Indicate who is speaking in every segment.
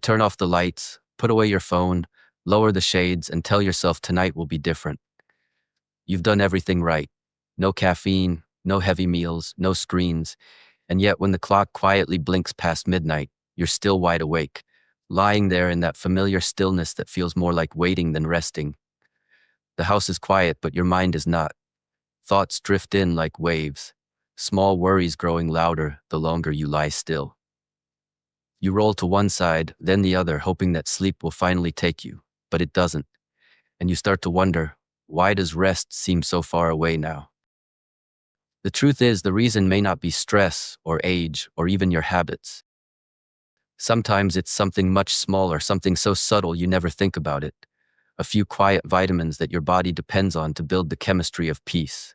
Speaker 1: turn off the lights, put away your phone, lower the shades, and tell yourself tonight will be different. You've done everything right. No caffeine, no heavy meals, no screens, and yet when the clock quietly blinks past midnight, you're still wide awake, lying there in that familiar stillness that feels more like waiting than resting. The house is quiet, but your mind is not. Thoughts drift in like waves, small worries growing louder the longer you lie still. You roll to one side, then the other, hoping that sleep will finally take you, but it doesn't. And you start to wonder, why does rest seem so far away now? The truth is, the reason may not be stress or age or even your habits. Sometimes it's something much smaller, something so subtle you never think about it. A few quiet vitamins that your body depends on to build the chemistry of peace.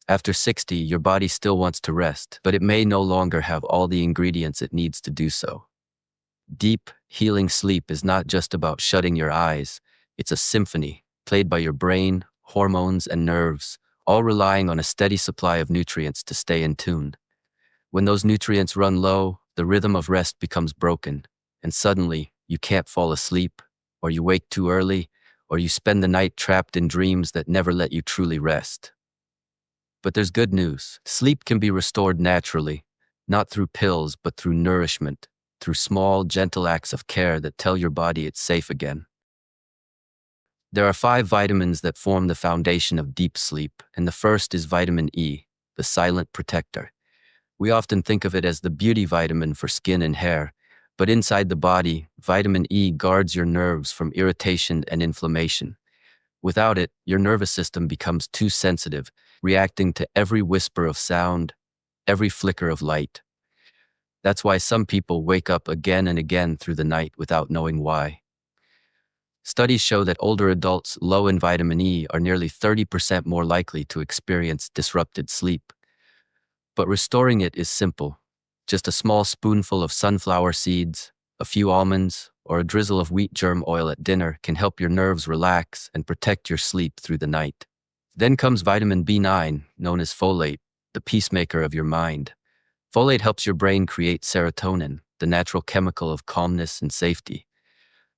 Speaker 1: After 60, your body still wants to rest, but it may no longer have all the ingredients it needs to do so. Deep, healing sleep is not just about shutting your eyes. It's a symphony, played by your brain, hormones, and nerves, all relying on a steady supply of nutrients to stay in tune. When those nutrients run low, the rhythm of rest becomes broken, and suddenly, you can't fall asleep, or you wake too early, or you spend the night trapped in dreams that never let you truly rest. But there's good news. Sleep can be restored naturally, not through pills, but through nourishment, through small, gentle acts of care that tell your body it's safe again. There are 5 vitamins that form the foundation of deep sleep, and the first is vitamin E, the silent protector. We often think of it as the beauty vitamin for skin and hair, but inside the body, vitamin E guards your nerves from irritation and inflammation. Without it, your nervous system becomes too sensitive, reacting to every whisper of sound, every flicker of light. That's why some people wake up again and again through the night without knowing why. Studies show that older adults low in vitamin E are nearly 30% more likely to experience disrupted sleep. But restoring it is simple. Just a small spoonful of sunflower seeds, a few almonds, or a drizzle of wheat germ oil at dinner can help your nerves relax and protect your sleep through the night. Then comes vitamin B9, known as folate, the peacemaker of your mind. Folate helps your brain create serotonin, the natural chemical of calmness and safety.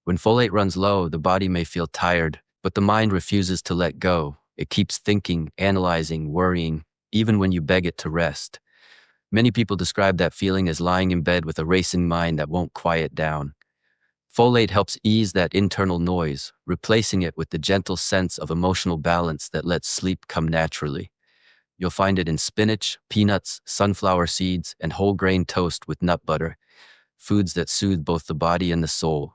Speaker 1: When folate runs low, the body may feel tired, but the mind refuses to let go. It keeps thinking, analyzing, worrying, even when you beg it to rest. Many people describe that feeling as lying in bed with a racing mind that won't quiet down. Folate helps ease that internal noise, replacing it with the gentle sense of emotional balance that lets sleep come naturally. You'll find it in spinach, peanuts, sunflower seeds, and whole grain toast with nut butter, foods that soothe both the body and the soul.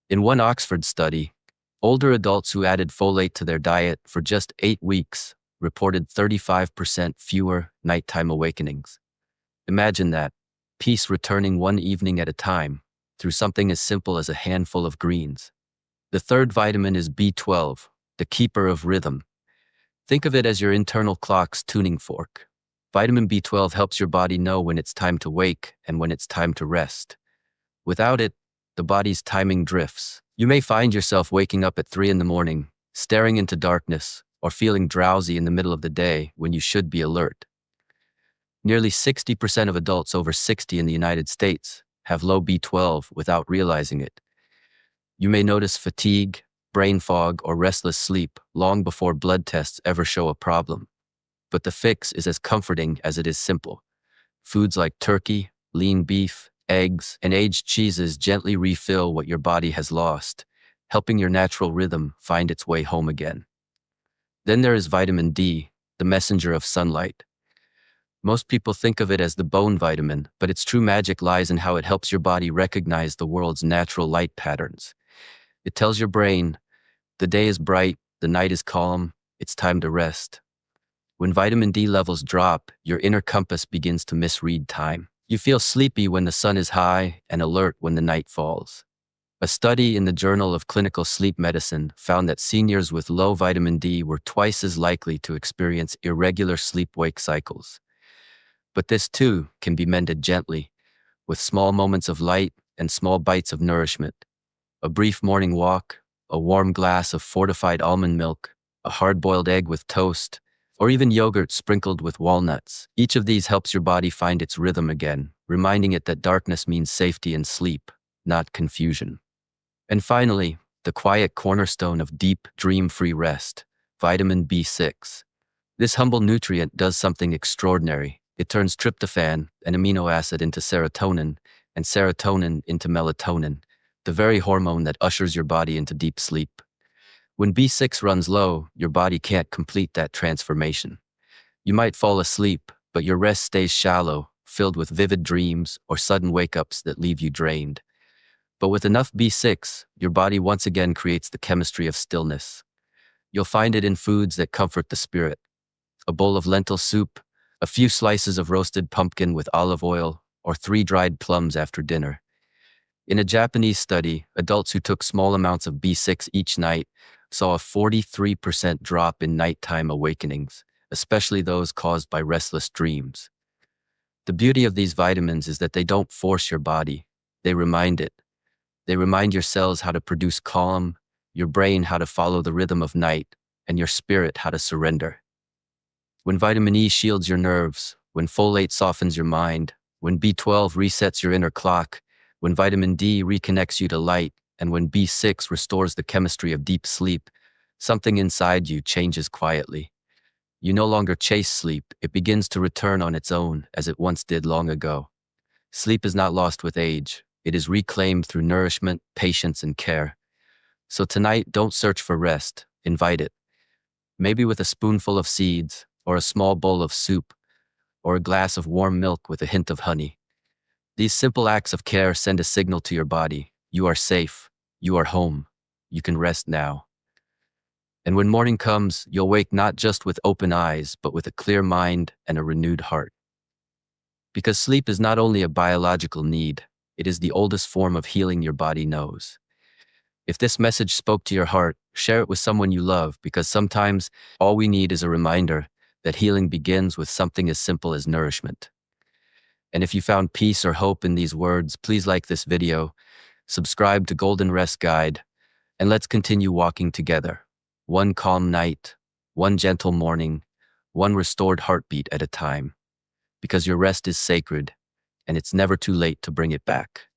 Speaker 1: In one Oxford study, older adults who added folate to their diet for just 8 weeks reported 35% fewer nighttime awakenings. Imagine that, peace returning one evening at a time, through something as simple as a handful of greens. The third vitamin is B12, the keeper of rhythm. Think of it as your internal clock's tuning fork. Vitamin B12 helps your body know when it's time to wake and when it's time to rest. Without it, the body's timing drifts. You may find yourself waking up at 3 in the morning, staring into darkness, or feeling drowsy in the middle of the day when you should be alert. Nearly 60% of adults over 60 in the United States have low B12 without realizing it. You may notice fatigue, brain fog, or restless sleep long before blood tests ever show a problem. But the fix is as comforting as it is simple. Foods like turkey, lean beef, eggs, and aged cheeses gently refill what your body has lost, helping your natural rhythm find its way home again. Then there is vitamin D, the messenger of sunlight. Most people think of it as the bone vitamin, but its true magic lies in how it helps your body recognize the world's natural light patterns. It tells your brain, the day is bright, the night is calm, it's time to rest. When vitamin D levels drop, your inner compass begins to misread time. You feel sleepy when the sun is high and alert when the night falls. A study in the Journal of Clinical Sleep Medicine found that seniors with low vitamin D were twice as likely to experience irregular sleep-wake cycles. But this too can be mended gently, with small moments of light and small bites of nourishment. A brief morning walk, a warm glass of fortified almond milk, a hard-boiled egg with toast, or even yogurt sprinkled with walnuts. Each of these helps your body find its rhythm again, reminding it that darkness means safety and sleep, not confusion. And finally, the quiet cornerstone of deep, dream-free rest, vitamin B6. This humble nutrient does something extraordinary. It turns tryptophan, an amino acid, into serotonin, and serotonin into melatonin, the very hormone that ushers your body into deep sleep. When B6 runs low, your body can't complete that transformation. You might fall asleep, but your rest stays shallow, filled with vivid dreams or sudden wake-ups that leave you drained. But with enough B6, your body once again creates the chemistry of stillness. You'll find it in foods that comfort the spirit. A bowl of lentil soup, a few slices of roasted pumpkin with olive oil, or 3 dried plums after dinner. In a Japanese study, adults who took small amounts of B6 each night saw a 43% drop in nighttime awakenings, especially those caused by restless dreams. The beauty of these vitamins is that they don't force your body, they remind it. They remind your cells how to produce calm, your brain how to follow the rhythm of night, and your spirit how to surrender. When vitamin E shields your nerves, when folate softens your mind, when B12 resets your inner clock, when vitamin D reconnects you to light, and when B6 restores the chemistry of deep sleep, something inside you changes quietly. You no longer chase sleep, it begins to return on its own, as it once did long ago. Sleep is not lost with age, it is reclaimed through nourishment, patience, and care. So tonight, don't search for rest, invite it. Maybe with a spoonful of seeds, or a small bowl of soup, or a glass of warm milk with a hint of honey. These simple acts of care send a signal to your body. You are safe. You are home. You can rest now. And when morning comes, you'll wake not just with open eyes, but with a clear mind and a renewed heart. Because sleep is not only a biological need, it is the oldest form of healing your body knows. If this message spoke to your heart, share it with someone you love, because sometimes all we need is a reminder that healing begins with something as simple as nourishment. And if you found peace or hope in these words, please like this video, subscribe to Golden Rest Guide, and let's continue walking together. One calm night, one gentle morning, one restored heartbeat at a time. Because your rest is sacred, and it's never too late to bring it back.